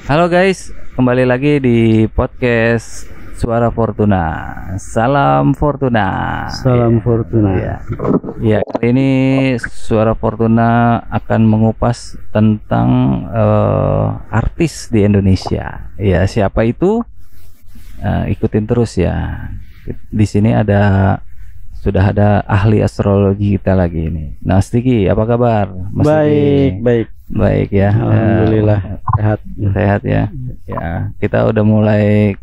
Halo guys, kembali lagi di podcast Suara Fortuna. Salam Fortuna. Salam Fortuna. Ya, kali ini Suara Fortuna akan mengupas tentang artis di Indonesia. Ya, siapa itu? Ikutin terus ya. Di sini sudah ada ahli astrologi kita lagi ini. Mas Diki, apa kabar? Mas Baik, Diki? Baik ya. Alhamdulillah Sehat ya. Ya, kita udah mulai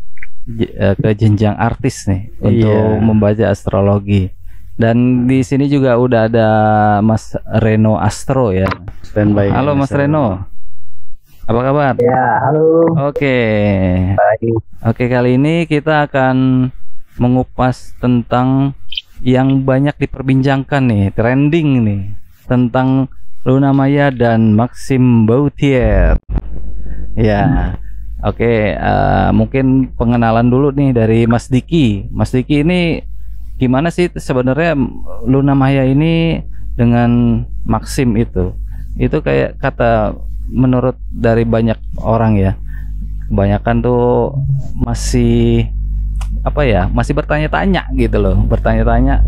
ke jenjang artis nih untuk membaca astrologi. Dan di sini juga udah ada Mas Reno Astro ya. Standby. Halo Mas Reno. Apa kabar? Ya, halo. Oke. Baik. Oke, kali ini kita akan mengupas tentang yang banyak diperbincangkan nih, trending nih, tentang Luna Maya dan Maxime Bauthier. Ya, oke. Mungkin pengenalan dulu nih dari Mas Diki. Mas Diki ini gimana sih sebenarnya Luna Maya ini dengan Maxime itu? Itu kayak kata menurut dari banyak orang ya. Kebanyakan tuh masih masih bertanya-tanya gitu loh, bertanya-tanya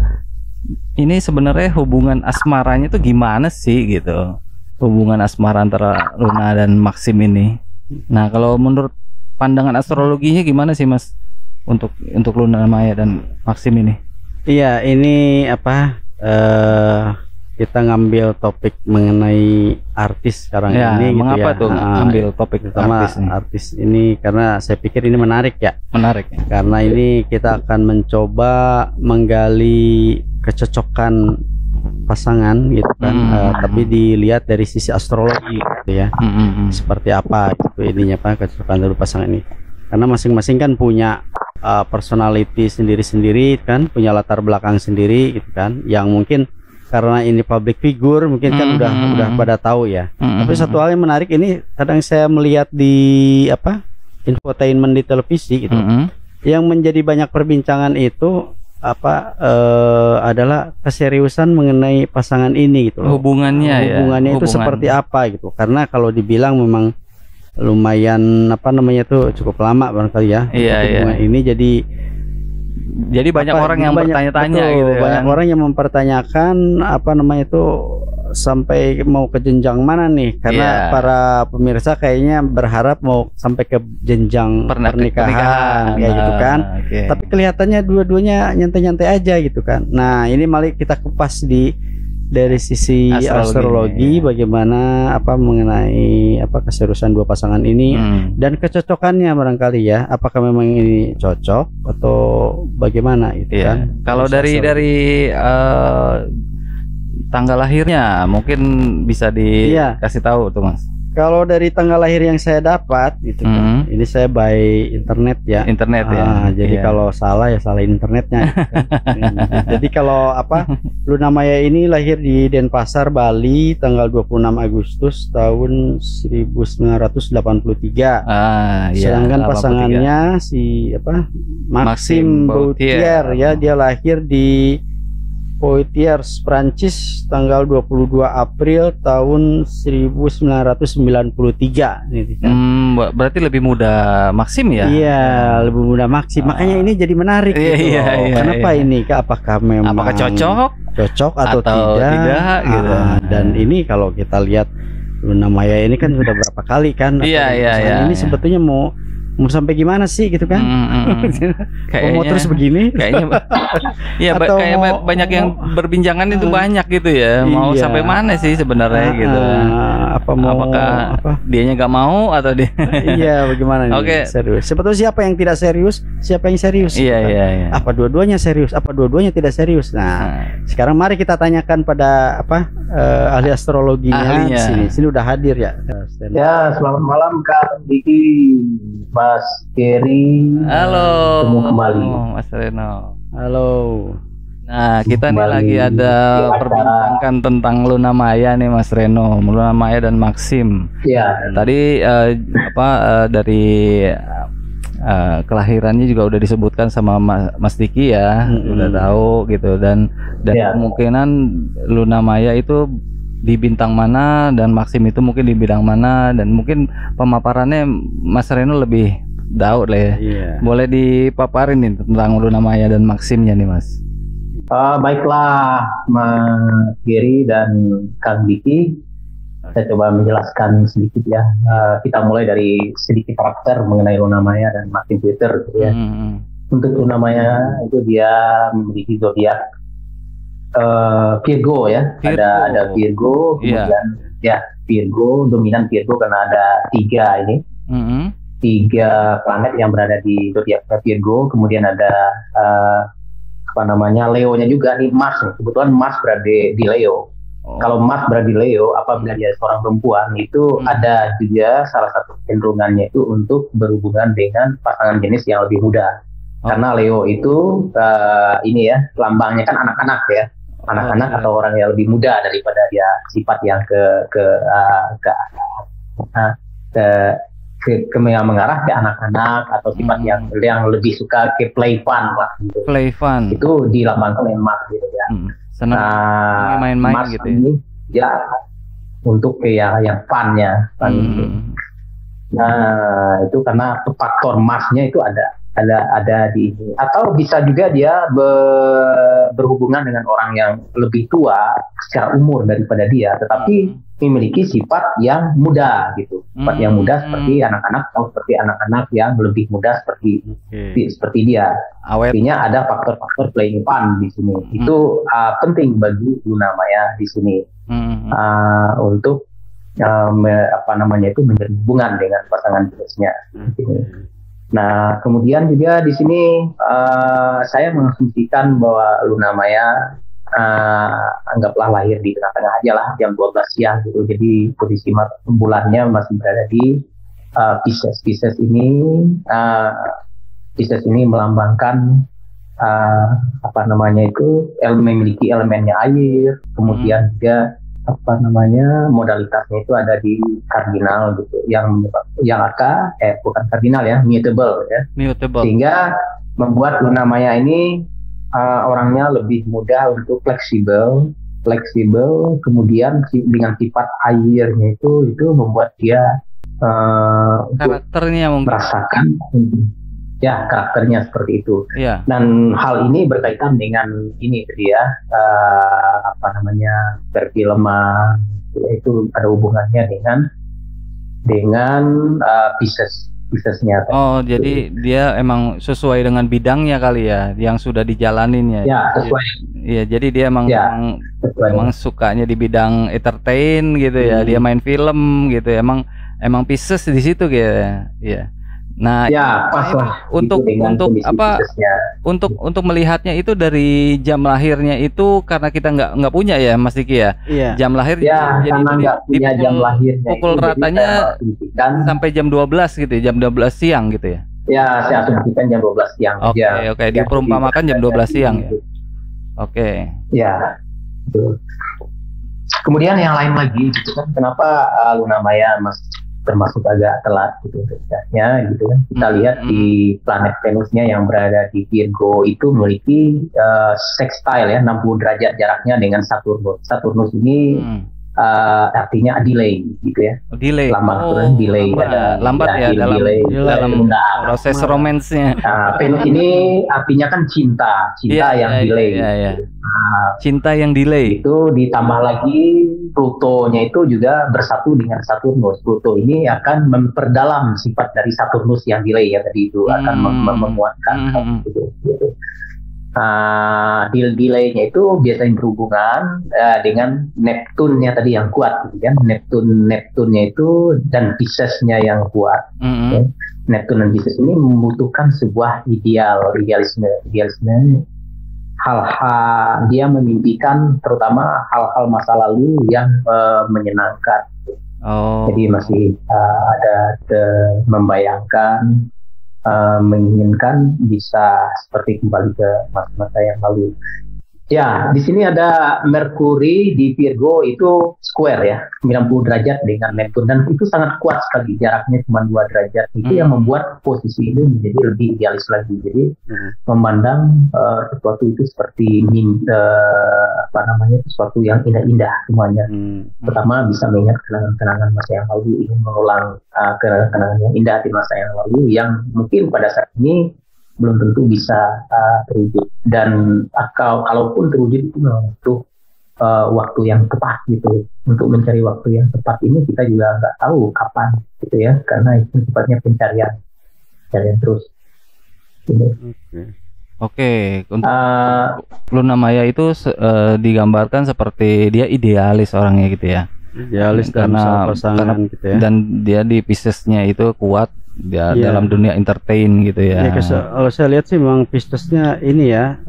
ini sebenarnya hubungan asmaranya itu gimana sih gitu, hubungan asmara antara Luna dan Maxime ini. Nah, kalau menurut pandangan astrologinya gimana sih Mas untuk Luna Maya dan Maxime ini? Iya, ini kita ngambil topik mengenai artis sekarang ya, ini gitu ya. Mengapa tuh ambil topik artis ini? Karena saya pikir ini menarik ya. Menarik ya? Karena ini kita akan mencoba menggali kecocokan pasangan gitu kan, tapi dilihat dari sisi astrologi gitu ya. Seperti apa gitu ininya kecocokan dari pasangan ini. Karena masing-masing kan punya personality sendiri-sendiri kan, punya latar belakang sendiri gitu kan, yang mungkin karena ini public figure mungkin kan udah pada tahu ya. Tapi satu hal yang menarik ini kadang saya melihat di infotainment di televisi gitu, yang menjadi banyak perbincangan itu adalah keseriusan mengenai pasangan ini gitu loh. Hubungannya itu seperti apa gitu. Karena kalau dibilang memang lumayan cukup lama barangkali ya. Hubungan ini jadi banyak orang yang bertanya-tanya gitu ya. Banyak orang yang mempertanyakan sampai mau ke jenjang mana nih, karena para pemirsa kayaknya berharap mau sampai ke jenjang pernikahan kayak gitu kan. Tapi kelihatannya dua-duanya nyantai-nyantai aja gitu kan. Nah, ini mari kita kupas dari sisi astrologi bagaimana mengenai keseriusan dua pasangan ini dan kecocokannya barangkali ya, apakah memang ini cocok atau bagaimana itu kan. Kalau dari tanggal lahirnya mungkin bisa dikasih tahu tuh Mas. Kalau dari tanggal lahir yang saya dapat itu kan, ini saya by internet ya. Jadi kalau salah ya salah internetnya. Jadi kalau Luna Maya ini lahir di Denpasar, Bali tanggal 26 Agustus tahun 1983. Sedangkan pasangannya si Maxime Bauthier ya, dia lahir di Poitiers, Prancis tanggal 22 April tahun 1993 nih kan. Berarti lebih muda Maxime ya? Iya, lebih muda Maxime. Makanya ini jadi menarik gitu. Kenapa ini? Apakah memang cocok atau tidak gitu. Dan ini kalau kita lihat Luna Maya ini kan sudah berapa kali kan? Ini sebetulnya mau sampai gimana sih gitu kan? Kayaknya mau terus begini kayaknya. Kayak banyak yang berbincangan itu banyak gitu ya. Mau sampai mana sih sebenarnya gitu. Apakah dianya nggak mau atau dia bagaimana nih? Serius. Sebetulnya siapa yang tidak serius, siapa yang serius? Apa dua-duanya serius, apa dua-duanya tidak serius? Nah, sekarang mari kita tanyakan pada ahli astrologinya di sini. Sini udah hadir ya. Ya, selamat malam Kak Diki, Mas Keri. Halo. Ketemu kembali. Mas Reno. Halo. Nah, kita nih lagi ada perbincangan tentang Luna Maya nih Mas Reno, Luna Maya dan Maxime. Iya. Tadi dari kelahirannya juga udah disebutkan sama Mas Diki ya, udah tahu gitu, dan kemungkinan Luna Maya itu di bintang mana dan Maxim itu mungkin di bidang mana, dan mungkin pemaparannya Mas Reno lebih tahu lah ya. Iya. Boleh dipaparin nih tentang Luna Maya dan Maximnya nih Mas. Baiklah Mas Gary dan Kang Diki, saya coba menjelaskan sedikit ya. Kita mulai dari sedikit karakter mengenai Luna Maya dan Maxim Twitter gitu ya. Untuk Luna Maya itu dia memiliki zodiak Virgo ya. Ada Virgo, kemudian Virgo, dominan Virgo karena ada 3 ini. 3 planet yang berada di zodiak Virgo, kemudian ada Leo-nya juga nih, Mars nih. Kebetulan Mars berada di Leo. Kalau Mars berada di Leo, apabila dia seorang perempuan itu ada juga salah satu kecenderungannya itu untuk berhubungan dengan pasangan jenis yang lebih muda. Karena Leo itu ini ya, lambangnya kan anak-anak ya, anak-anak atau orang yang lebih muda daripada dia, sifat yang yang mengarah ke anak-anak atau sifat yang lebih suka ke play fun lah gitu. Play fun itu dilambangkan oleh Mars gitu ya. Senang main-main Mars gitu ini ya untuk yang funnya gitu. Nah itu karena faktor Marsnya itu ada di ini, atau bisa juga dia berhubungan dengan orang yang lebih tua secara umur daripada dia, tetapi memiliki sifat yang muda gitu, sifat yang muda seperti anak-anak atau seperti anak-anak yang lebih muda seperti dia. Artinya ada faktor-faktor playing fun di sini. Itu penting bagi Luna Maya di sini untuk itu menjadi hubungan dengan pasangan jenisnya. Nah, kemudian juga di sini saya mengasumsikan bahwa Luna Maya anggaplah lahir di tengah-tengah aja lah, jam 12 siang gitu. Jadi posisi bulannya masih berada di Pisces. Pisces ini melambangkan memiliki elemennya air, kemudian juga modalitasnya itu ada di kardinal gitu, yang bukan kardinal ya, mutable ya, sehingga membuat Luna Maya ini orangnya lebih mudah untuk fleksibel, kemudian dengan sifat airnya itu membuat dia karakternya merasakan ya karakternya seperti itu. Dan hal ini berkaitan dengan ini dia perfilman, itu ada hubungannya dengan Piscesnya. Jadi dia emang sesuai dengan bidangnya kali ya, yang sudah dijalanin ya. Ya, sesuai. Iya, jadi dia emang sukanya di bidang entertain gitu ya. Dia main film gitu. Emang Pisces di situ gitu ya. Iya. Nah, pas lah. Untuk melihatnya itu dari jam lahirnya itu, karena kita nggak punya ya Mas Diki ya. Jam lahir jadi nggak punya jam lahirnya. Pukul ratanya sampai jam 12 gitu ya, jam 12 siang gitu ya. Ya, saya asumsikan jam 12 siang. Oke, diperumpamakan jam 12 siang ya. Oke. Ya. Kemudian yang lain lagi gitu kan, kenapa Luna Maya termasuk agak telat gitu ceritanya gitu kan. Kita lihat di planet Venusnya yang berada di Virgo itu memiliki sextile ya, 60 derajat jaraknya dengan Saturnus. Saturnus ini artinya delay gitu ya. Delay. Lambang delay, lambat ya dalam proses romansnya. Venus ini artinya kan cinta yang delay. Cinta yang delay. Itu ditambah lagi Plutonya itu juga bersatu dengan Saturnus. Pluto ini akan memperdalam sifat dari Saturnus yang delay ya tadi itu, akan menguatkan gitu. Delaynya itu biasanya berhubungan dengan Neptunnya tadi yang kuat gitu kan. Neptunnya itu dan Piscesnya yang kuat. Ya. Neptun dan Pisces ini membutuhkan sebuah idealisme. Hal-hal dia memimpikan terutama hal-hal masa lalu yang menyenangkan. Jadi masih ada membayangkan, menginginkan bisa seperti kembali ke masa-masa yang lalu. Ya, di sini ada Merkuri di Virgo itu square ya, 90 derajat dengan Neptune, dan itu sangat kuat sekali, jaraknya cuma 2 derajat. Itu yang membuat posisi ini menjadi lebih idealis lagi. Jadi memandang sesuatu itu seperti sesuatu yang indah-indah semuanya. Pertama bisa mengingat kenangan-kenangan masa yang lalu, ingin mengulang kenangan-kenangan yang indah di masa yang lalu yang mungkin pada saat ini belum tentu bisa terwujud, dan kalaupun terwujud itu memang butuh waktu yang tepat gitu. Untuk mencari waktu yang tepat ini kita juga nggak tahu kapan gitu ya, karena itu sifatnya pencarian terus gitu. Oke. Untuk Luna Maya itu digambarkan seperti dia idealis orangnya gitu ya, idealis karena pasangan gitu ya, dan dia di Piscesnya itu kuat dia dalam dunia entertain gitu ya. Kalau saya lihat sih memang Piscesnya ini ya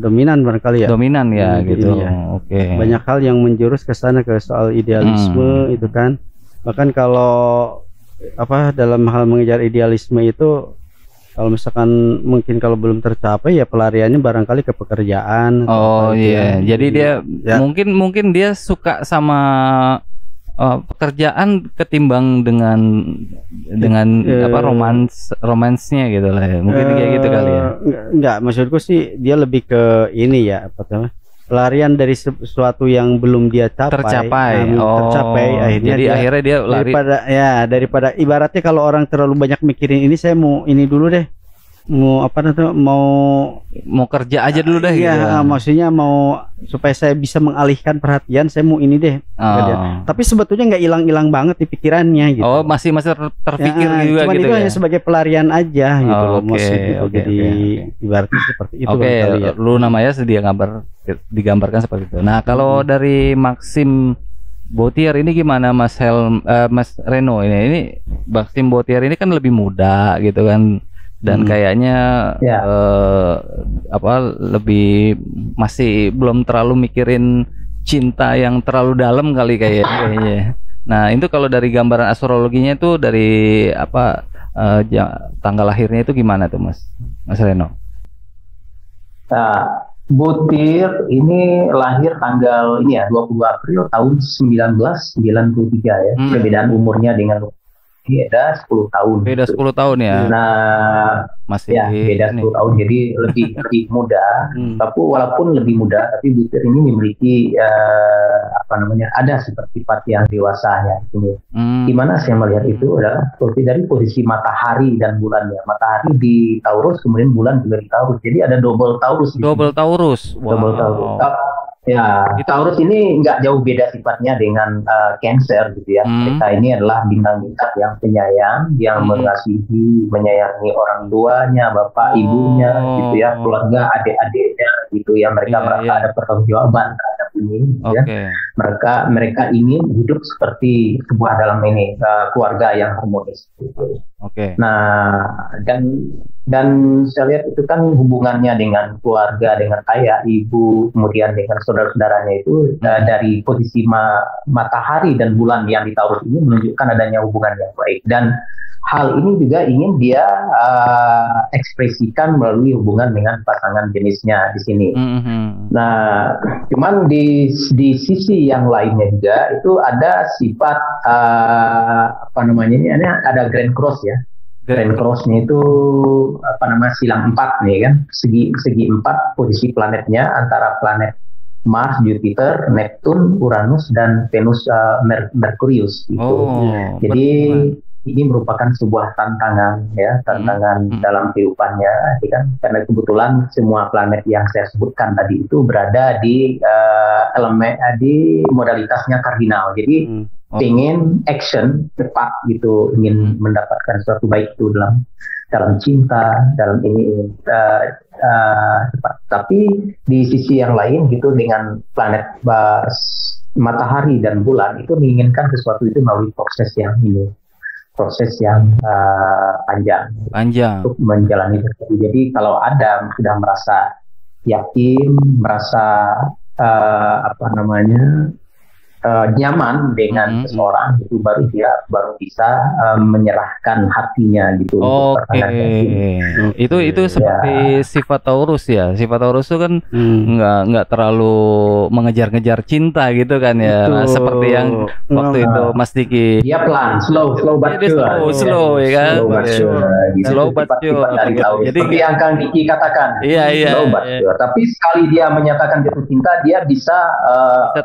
dominan barangkali ya. Dominan ya gitu. Ya. Oke. Banyak hal yang menjurus ke sana, ke soal idealisme itu kan. Bahkan kalau dalam hal mengejar idealisme itu, kalau misalkan mungkin kalau belum tercapai ya pelariannya barangkali ke pekerjaan. Oh iya. Jadi dia mungkin dia suka sama pekerjaan ketimbang dengan romansnya gitu lah ya. Mungkin kayak gitu kali ya. Enggak, maksudku sih dia lebih ke ini ya, pelarian dari sesuatu yang belum dia tercapai akhirnya akhirnya dia lari daripada ibaratnya kalau orang terlalu banyak mikirin ini, saya mau ini dulu deh, mau kerja aja dulu deh. Iya, gitu. Maksudnya mau supaya saya bisa mengalihkan perhatian, saya mau ini deh. Tapi sebetulnya nggak hilang-hilang banget di pikirannya gitu. Oh, masih terpikir juga cuman gitu itu ya. hanya sebagai pelarian aja gitu loh. Jadi ibaratnya seperti itu. Luna Maya digambarkan seperti itu. Nah, kalau dari Maxim Bauthier ini gimana Mas Reno ini Maxim Bauthier ini kan lebih muda gitu kan, dan kayaknya lebih masih belum terlalu mikirin cinta yang terlalu dalam kali kayaknya. Nah, itu kalau dari gambaran astrologinya itu dari tanggal lahirnya itu gimana tuh Mas Reno? Bauthier ini lahir tanggal 20 April tahun 1993 ya. Perbedaan umurnya dengan beda 10 tahun. Beda 10 tahun ya. Nah, masih beda 10 tahun, jadi lebih muda. Tapi walaupun lebih muda, tapi Bauthier ini memiliki ada sifat-sifat yang dewasanya ini. Gimana saya melihat itu adalah seperti dari posisi matahari dan bulannya. Matahari di Taurus, kemudian bulan juga di Taurus. Jadi ada double Taurus. Double Taurus. Double Taurus. Ya, Taurus ini nggak jauh beda sifatnya dengan Cancer gitu ya. Mereka ini adalah bintang-bintang yang penyayang, yang mengasihi, menyayangi orang tuanya, bapak, ibunya, gitu ya, keluarga, adik-adiknya, gitu ya. Mereka merasa ada pertanggungjawaban terhadap ini, ya. Mereka ingin hidup seperti sebuah dalam ini keluarga yang harmonis. Gitu. Nah, dan saya lihat itu kan hubungannya dengan keluarga, dengan ayah, ibu, kemudian dengan saudara-saudaranya itu dari posisi matahari dan bulan yang di Taurus ini menunjukkan adanya hubungan yang baik, dan hal ini juga ingin dia ekspresikan melalui hubungan dengan pasangan jenisnya di sini. Nah, cuman di sisi yang lainnya juga itu ada sifat ada Grand Cross ya. Grand Cross-nya itu silang 4 nih kan, segi 4 posisi planetnya antara planet Mars, Jupiter, Neptune, Uranus, dan Venus, Merkurius gitu. Jadi ini merupakan sebuah tantangan ya, dalam kehidupannya, kan? Karena kebetulan semua planet yang saya sebutkan tadi itu berada di elemen di modalitasnya kardinal. Jadi ingin action cepat gitu, ingin mendapatkan sesuatu baik itu dalam cinta, dalam ini cepat. Tapi di sisi yang lain gitu, dengan planet matahari dan bulan itu menginginkan sesuatu itu melalui proses yang panjang untuk menjalani sesuatu. Jadi kalau Adam sudah merasa yakin, merasa nyaman dengan seseorang, itu baru dia bisa menyerahkan hatinya gitu. Oke. Itu seperti sifat Taurus ya. Sifat Taurus itu kan nggak terlalu mengejar-ngejar cinta gitu kan ya. Nah, seperti yang waktu itu Mas Diki. Dia pelan, slow but sure. Slow ya kan. Slow but sure. Jadi seperti yang Kang Diki katakan. Slow but sure. Tapi sekali dia menyatakan jatuh cinta, dia bisa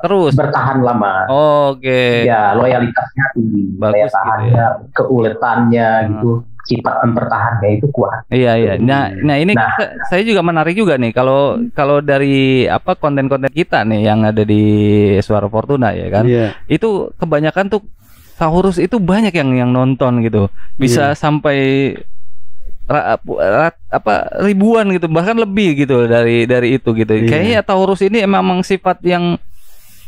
terus bertahan lama. Oke. Ya, loyalitasnya tinggi, daya tahannya, gitu ya. Keuletannya gitu, sifat mempertahannya itu kuat. Iya. Nah ini saya juga menarik juga nih kalau dari konten-konten kita nih yang ada di Suara Fortuna ya kan. Itu kebanyakan tuh Taurus itu banyak yang nonton gitu. Bisa sampai ribuan gitu, bahkan lebih gitu dari itu gitu. Kayaknya Taurus ini emang sifat yang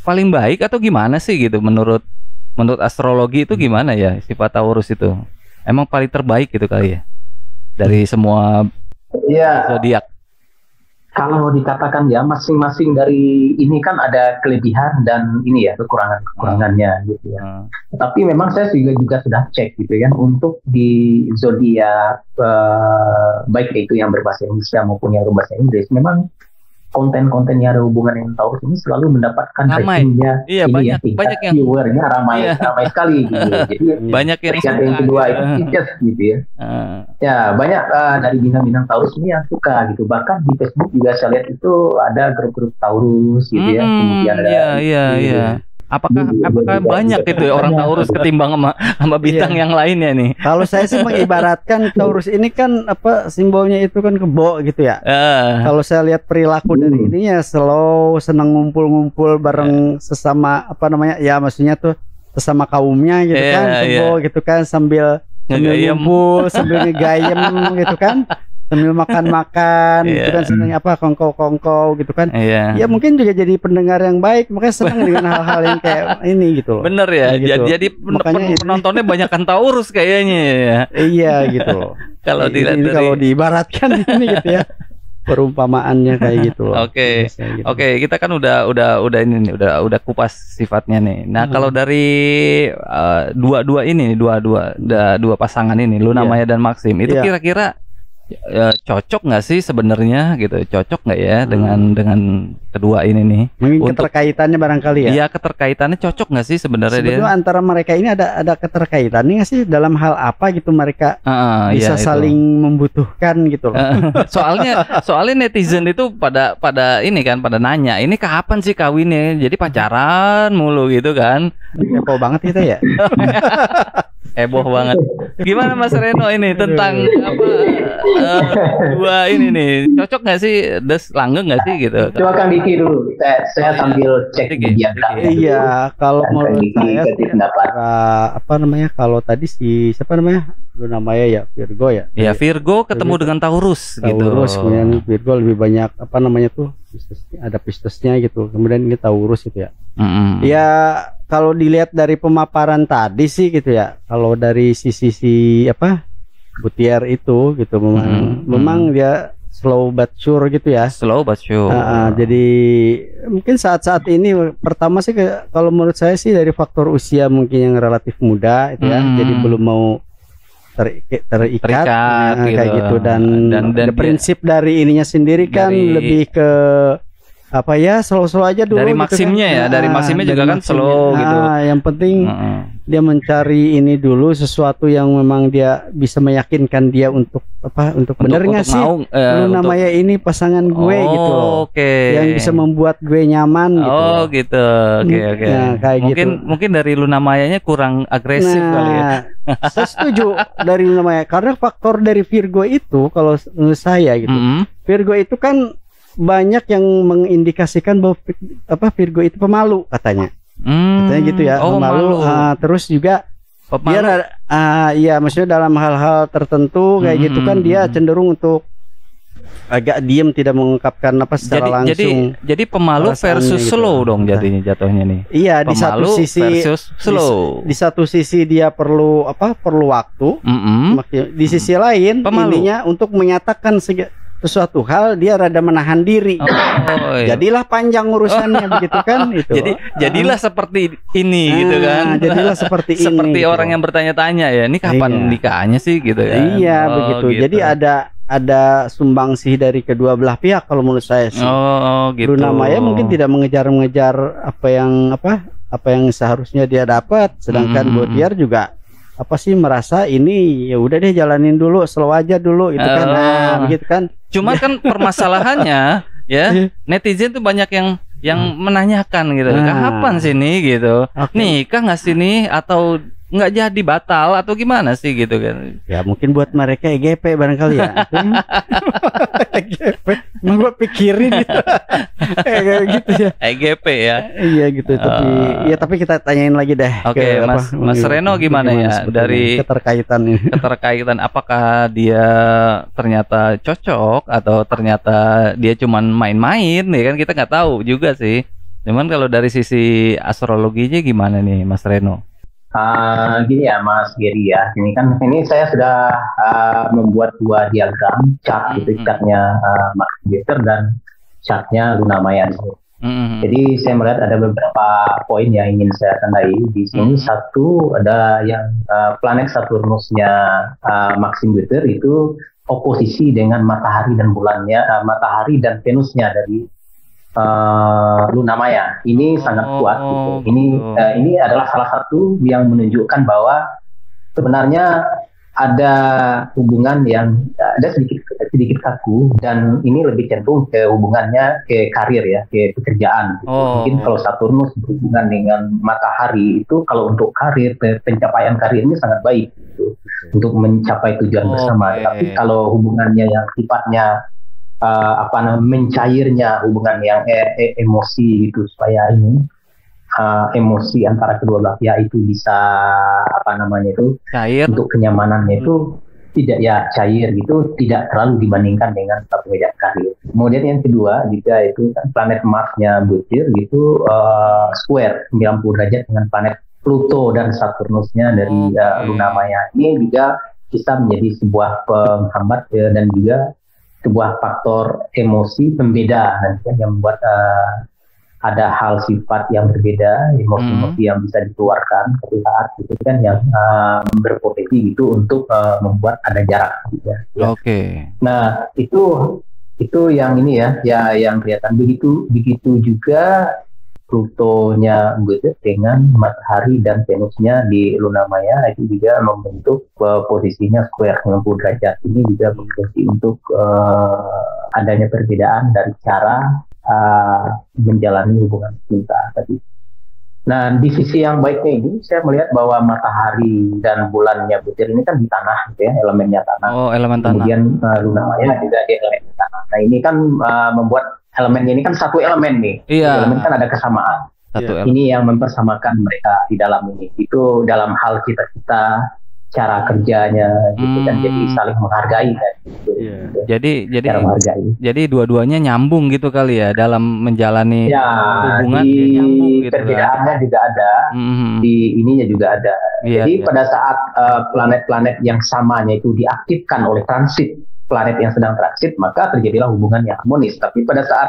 paling baik atau gimana sih gitu menurut astrologi itu gimana ya sifat Taurus itu? Emang paling terbaik gitu kali ya dari semua zodiak. Kalau dikatakan ya masing-masing dari ini kan ada kelebihan dan ini ya kekurangannya gitu ya. Tapi memang saya juga sudah cek gitu kan untuk di zodiak baik itu yang berbahasa Indonesia maupun yang berbahasa Inggris, memang konten-konten yang ada hubungan dengan Taurus ini selalu mendapatkan ratingnya. Iya, banyak yang viewernya ramai sekali gitu. Jadi banyak yang kedua itu gitu ya. Ya, banyak dari bintang-bintang Taurus ini yang suka gitu. Bahkan di Facebook juga saya lihat itu ada grup-grup Taurus gitu ya. Kemudian ada Apakah banyak itu orang Taurus ketimbang sama bintang yang lainnya nih? Kalau saya sih mengibaratkan Taurus ini kan simbolnya itu kan kebo gitu ya. Kalau saya lihat perilaku dari ininya slow, senang ngumpul-ngumpul bareng sesama ya maksudnya tuh sesama kaumnya gitu kan, kebo gitu kan sambil ngumpul, sambil ngegayem gitu kan. Sambil makan-makan gitu kan, senang kongkow gitu kan. Ya mungkin juga jadi pendengar yang baik, makanya senang dengan hal-hal yang kayak ini gitu. Bener ya, gitu. Jadi penontonnya banyakan Taurus kayaknya ya. Iya gitu. Kalau diibaratkan ini gitu ya. Perumpamaannya kayak gitu loh. Oke, kita kan udah ini nih, udah kupas sifatnya nih. Nah, kalau dari dua pasangan ini, Luna Maya dan Maxim, itu kira-kira cocok nggak sih sebenarnya gitu? Cocok nggak ya dengan kedua ini nih? Mungkin keterkaitannya barangkali ya? Iya, keterkaitannya cocok nggak sih sebenarnya? Sebetulnya antara mereka ini ada keterkaitannya nggak sih dalam hal apa gitu mereka bisa saling membutuhkan gitu loh. Soalnya netizen itu pada ini kan pada nanya, ini kapan sih kawinnya? Jadi pacaran mulu gitu kan? Kepo banget kita ya. Heboh banget. Gimana Mas Reno ini tentang dua ini nih, cocok nggak sih? Langgeng nggak sih gitu? Coba Kang Diki dulu, saya sambil cek dia. Iya, kalau menurut saya kalau tadi siapa namanya? Luna Maya ya, Virgo ya. Iya, Virgo ketemu dengan Taurus gitu. Taurus, kemudian Virgo lebih banyak ada Piscesnya gitu. Kemudian ini Taurus gitu ya. Ya kalau dilihat dari pemaparan tadi sih gitu ya. Kalau dari sisi Butier itu gitu memang dia slow but sure gitu ya. Slow but sure. Jadi mungkin saat-saat ini pertama sih kalau menurut saya sih dari faktor usia mungkin yang relatif muda itu ya. Jadi belum mau terikat kayak gitu dan prinsip dari ininya sendiri kan lebih ke slow aja dulu dari gitu maksimnya kan. Dari maksimnya juga kan slow gitu. Yang penting dia mencari ini dulu sesuatu yang memang dia bisa meyakinkan dia untuk bener nggak sih Luna Maya ini pasangan gue gitu loh. Yang bisa membuat gue nyaman gitu. Gitu. Oke. Kayak mungkin dari Luna Mayanya kurang agresif kali ya. Saya setuju dari Luna Maya karena faktor dari Virgo itu kalau menurut saya gitu. Virgo itu kan banyak yang mengindikasikan bahwa Virgo itu pemalu katanya. Katanya gitu ya, pemalu. Terus juga dia maksudnya dalam hal-hal tertentu kayak gitu kan dia cenderung untuk agak diam, tidak mengungkapkan secara langsung. Jadi pemalu versus slow dong jatuhnya nih. Iya, di satu sisi versus slow. Di satu sisi dia perlu waktu. Di sisi lain ininya untuk menyatakan sesuatu hal dia rada menahan diri. Iya. Jadilah panjang urusannya begitu kan itu. Jadilah seperti ini gitu kan. Jadilah seperti ini. Seperti gitu. orang yang bertanya-tanya ya, ini kapan nikahnya sih gitu kan. Iya, begitu. Gitu. Jadi ada sumbangsih dari kedua belah pihak kalau menurut saya sih. Gitu. Luna Maya mungkin tidak mengejar-mengejar apa yang seharusnya dia dapat, sedangkan Bautier juga merasa ini ya udah deh jalanin dulu, slow aja dulu itu kan. Nah, begitu kan. Cuma kan permasalahannya ya, netizen tuh banyak yang menanyakan gitu. Kapan sih nih gitu? Nikah nggak sih nih atau nggak jadi batal atau gimana sih gitu kan? Ya mungkin buat mereka EGP barangkali ya. EGP, emang gua pikirin gitu. Gitu ya. EGP ya. Iya gitu. Tapi kita tanyain lagi deh. Oke, Mas Reno gimana ya dari keterkaitan apakah dia ternyata cocok atau ternyata dia cuman main-main ya kan, kita nggak tahu juga sih. Cuman kalau dari sisi astrologinya gimana nih Mas Reno? Gini ya Mas Geri ya, ini saya sudah membuat 2 diagram chart gitu, chartnya Mas Jupiter dan chartnya Luna Maya. Jadi saya melihat ada beberapa poin yang ingin saya tandai di sini. Satu, ada yang planet Saturnusnya Maxim Jupiter itu oposisi dengan matahari dan bulannya, matahari dan Venusnya dari Luna Maya. Ini sangat kuat gitu. Ini adalah salah satu yang menunjukkan bahwa sebenarnya ada hubungan yang ada sedikit kaku, dan ini lebih cenderung ke hubungannya ke karir ya, ke pekerjaan gitu. Mungkin kalau Saturnus berhubungan dengan matahari itu kalau untuk karir, pencapaian karir ini sangat baik gitu, untuk mencapai tujuan bersama. Tapi kalau hubungannya yang sifatnya mencairnya, hubungan yang emosi gitu, supaya ini emosi antara kedua belah pihak itu bisa cair, untuk kenyamanannya itu tidak ya cair gitu, tidak terlalu dibandingkan dengan pekerjaan karir. Kemudian yang kedua juga itu kan planet Marsnya Bautier gitu square 90 derajat dengan planet Pluto dan Saturnusnya dari Luna Maya. Ini juga bisa menjadi sebuah penghambat dan juga sebuah faktor emosi pembeda nanti yang membuat ada hal sifat yang berbeda, emosi-emosi yang bisa dikeluarkan suatu saat gitu kan, yang berpotensi gitu untuk membuat ada jarak gitu ya. Nah itu yang ini ya yang kelihatan. Begitu juga Plutonya dengan matahari dan Venusnya di Luna Maya itu juga membentuk posisinya square 90 derajat. Ini juga berpotensi untuk adanya perbedaan dari cara menjalani hubungan cinta tadi. Nah, di sisi yang baiknya ini saya melihat bahwa matahari dan bulannya Bautier ini kan di tanah gitu ya, elemennya tanah. Elemen tanah. Kemudian Luna Maya juga di elemen tanah. Nah, ini kan membuat elemennya ini kan satu elemen nih. Elemen kan ada kesamaan. Ini yang mempersamakan mereka di dalam ini. Itu dalam hal cita-cita, cara kerjanya gitu kan, jadi saling menghargai kan. Jadi dua-duanya nyambung gitu kali ya dalam menjalani hubungan, nyambung gitu. Perbedaannya juga ada, di ininya juga ada. Jadi pada saat planet-planet yang samanya itu diaktifkan oleh transit planet yang sedang transit, maka terjadilah hubungan yang harmonis. Tapi pada saat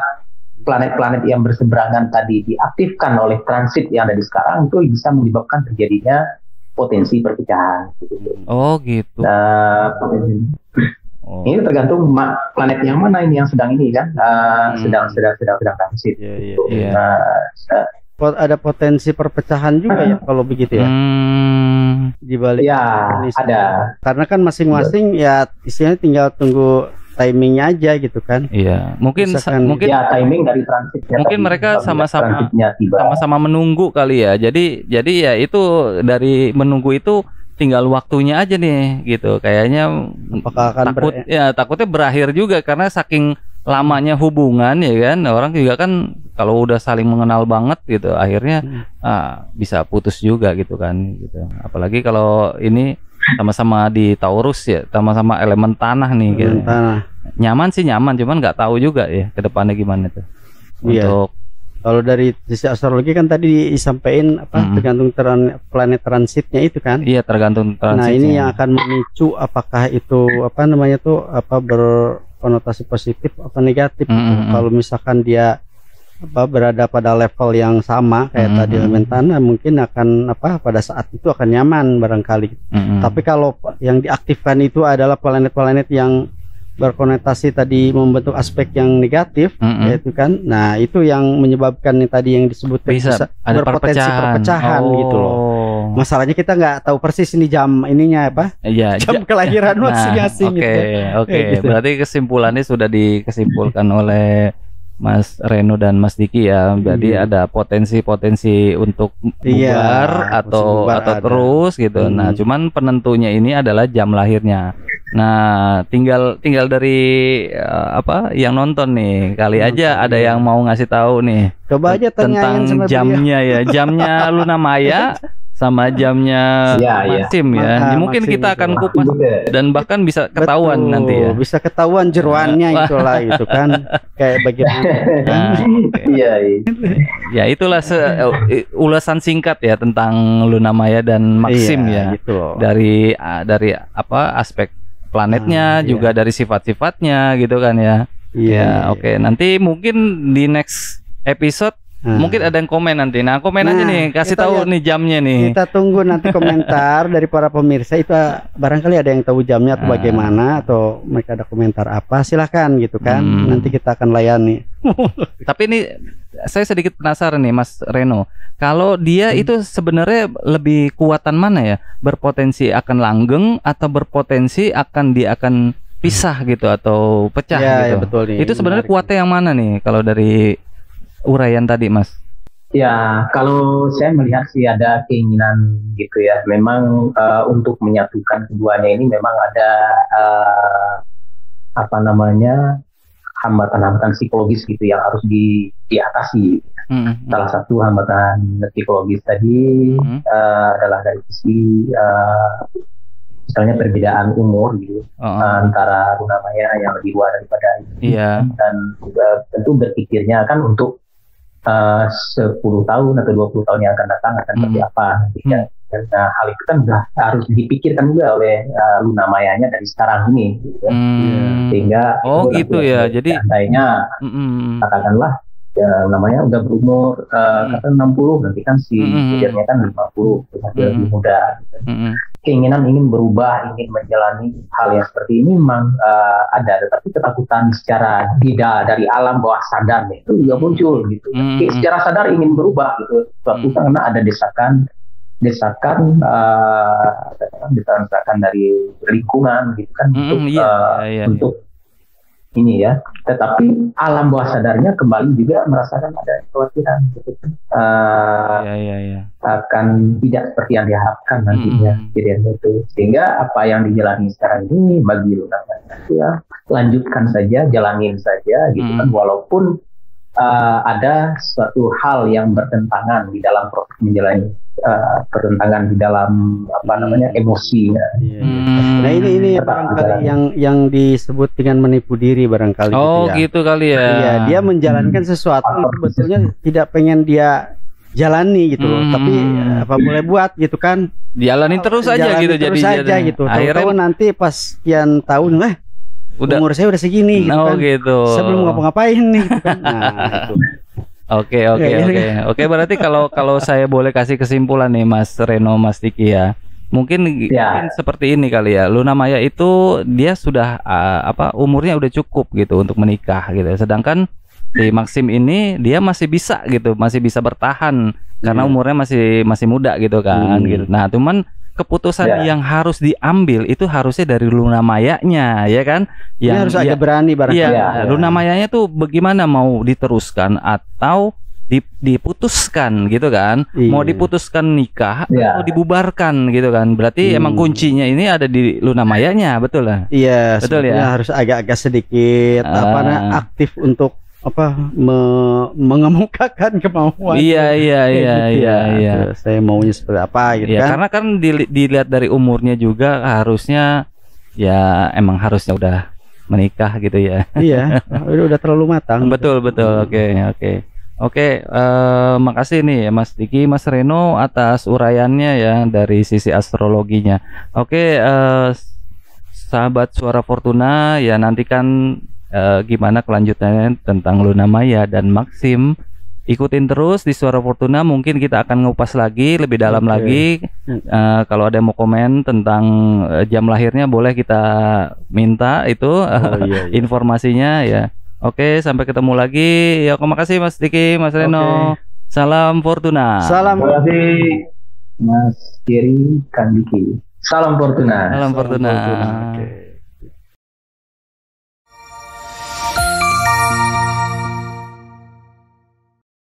planet-planet yang berseberangan tadi diaktifkan oleh transit yang ada di sekarang, itu bisa menyebabkan terjadinya potensi perpecahan gitu. Gitu. Nah, ini tergantung planet yang mana ini yang sedang ini kan, sedang transit. Ada potensi perpecahan juga ya kalau begitu ya. Di balik ada. Karena kan masing-masing ya istilahnya tinggal tunggu timingnya aja gitu kan. Mungkin timing dari transit. Mungkin mereka sama-sama menunggu kali ya. Jadi ya itu dari menunggu itu tinggal waktunya aja nih gitu. Kayaknya apakah akan takutnya berakhir juga karena saking lamanya hubungan ya kan, orang juga kan kalau udah saling mengenal banget gitu akhirnya bisa putus juga gitu kan gitu. Apalagi kalau ini sama-sama di Taurus ya, sama-sama elemen tanah nih gitu. Nyaman sih nyaman, cuman nggak tahu juga ya ke depannya gimana tuh untuk Kalau dari sisi astrologi kan tadi disampaikan tergantung planet transitnya itu kan. Iya, tergantung transitnya. Nah, ini yang akan memicu apakah itu berkonotasi positif apa negatif gitu. Kalau misalkan dia berada pada level yang sama kayak tadi elemen tanah, mungkin akan pada saat itu akan nyaman barangkali. Tapi kalau yang diaktifkan itu adalah planet-planet yang berkonotasi tadi membentuk aspek yang negatif, yaitu kan, nah itu yang menyebabkan yang tadi yang disebut bisa ada berpotensi perpecahan gitu loh. Masalahnya kita nggak tahu persis ini jam ininya jam kelahiran masing-masing. Oke. Berarti kesimpulannya sudah dikesimpulkan oleh Mas Reno dan Mas Diki ya. Jadi ada potensi-potensi untuk bubar atau terus gitu. Nah, cuman penentunya ini adalah jam lahirnya. Nah, tinggal dari yang nonton nih. Kali aja ada yang mau ngasih tahu nih. Coba aja tentang jamnya ya. Jamnya Luna Maya sama jamnya Maxim ya. Mungkin kita akan kupas dan bahkan bisa ketahuan nanti ya. Bisa ketahuan jeroannya itulah itu kan kayak bagaimana. Ya itulah ulasan singkat ya tentang Luna Maya dan Maxim ya. Gitu loh. Dari aspek planetnya juga dari sifat-sifatnya gitu kan ya. Oke. Nanti mungkin di next episode mungkin ada yang komen nanti. Nah, komen aja nih, kasih tahu nih jamnya nih. Kita tunggu nanti komentar dari para pemirsa itu, barangkali ada yang tahu jamnya atau bagaimana, atau mereka ada komentar apa, silahkan gitu kan. Nanti kita akan layani. Tapi ini saya sedikit penasaran nih Mas Reno. Kalau dia itu sebenarnya lebih kuatan mana ya? Berpotensi akan langgeng atau berpotensi dia akan pisah gitu atau pecah gitu. Ya, betul nih. Itu sebenarnya kuatnya yang mana nih kalau dari uraian tadi, Mas? Ya, kalau saya melihat sih ada keinginan gitu ya. Memang untuk menyatukan keduanya ini memang ada hambatan-hambatan psikologis gitu yang harus diatasi. Salah satu hambatan psikologis tadi adalah dari sisi misalnya perbedaan umur gitu antara Luna Maya yang lebih tua daripada ini, dan juga tentu berpikirnya kan untuk 10 tahun atau 20 tahun yang akan datang akan seperti apa nantinya. Nah, hal itu kan sudah harus dipikirkan juga oleh Luna Mayanya dari sekarang ini gitu ya. Sehingga gitu ya. Jadi seandainya katakanlah namanya udah berumur kata 60, nanti kan si leadernya kan 50, masih lebih muda gitu. Keinginan ingin berubah, ingin menjalani hal yang seperti ini memang ada, tetapi ketakutan secara tidak dari alam bawah sadar itu juga muncul gitu. Secara sadar ingin berubah gitu, suatu karena ada desakan dari lingkungan gitu kan untuk ini ya, tetapi alam bawah sadarnya kembali juga merasakan ada kekhawatiran gitu kan, akan tidak seperti yang diharapkan nantinya kejadian itu, sehingga apa yang dijalani sekarang ini bagi Luna ya lanjutkan saja, jalanin saja gitu kan, walaupun ada suatu hal yang bertentangan di dalam proses menjalani, pertentangan di dalam emosinya. Nah ini barangkali yang disebut dengan menipu diri barangkali. Gitu kali ya. Iya, dia menjalankan sesuatu yang sebetulnya tidak pengen dia jalani gitu loh, tapi apa boleh buat gitu kan. Jalanin terus aja gitu, terus jadi gitu. Tahu-tahu nanti pas sekian tahun umur saya udah segini gitu kan. Saya belum ngapa-ngapain nih gitu kan. Nah, itu. Oke. Berarti kalau saya boleh kasih kesimpulan nih Mas Reno, Mas Diki ya. Mungkin seperti ini kali ya. Luna Maya itu dia sudah umurnya udah cukup gitu untuk menikah gitu. Sedangkan si Maxim ini dia masih bisa gitu, masih bisa bertahan karena umurnya masih muda gitu kan gitu. Nah, cuman keputusan yang harus diambil itu harusnya dari Luna Mayanya, ya kan? Yang harus agak berani barangkali. Luna Mayanya tuh bagaimana mau diteruskan atau diputuskan gitu kan? Mau diputuskan nikah atau dibubarkan gitu kan? Berarti emang kuncinya ini ada di Luna Mayanya, betul lah? Iya, betul ya. Harus agak-agak sedikit aktif untuk mengemukakan kemauan. Iya. Saya maunya seperti apa gitu kan. Karena kan dilihat dari umurnya juga harusnya ya emang harusnya udah menikah gitu ya. Iya, udah terlalu matang. Betul. Oke. Oke, makasih nih Mas Diki, Mas Reno atas uraiannya ya dari sisi astrologinya. Oke, sahabat Suara Fortuna ya, nantikan gimana kelanjutannya tentang Luna Maya dan Maxim. Ikutin terus di Suara Fortuna, mungkin kita akan ngupas lagi lebih dalam lagi. Kalau ada yang mau komen tentang jam lahirnya, boleh kita minta itu informasinya ya. Oke, sampai ketemu lagi. Ya, terima kasih Mas Diki, Mas Reno. Salam Fortuna. Salam. Terima kasih Mas Kiri, Kang Diki. Salam Fortuna. Salam Fortuna. Oke.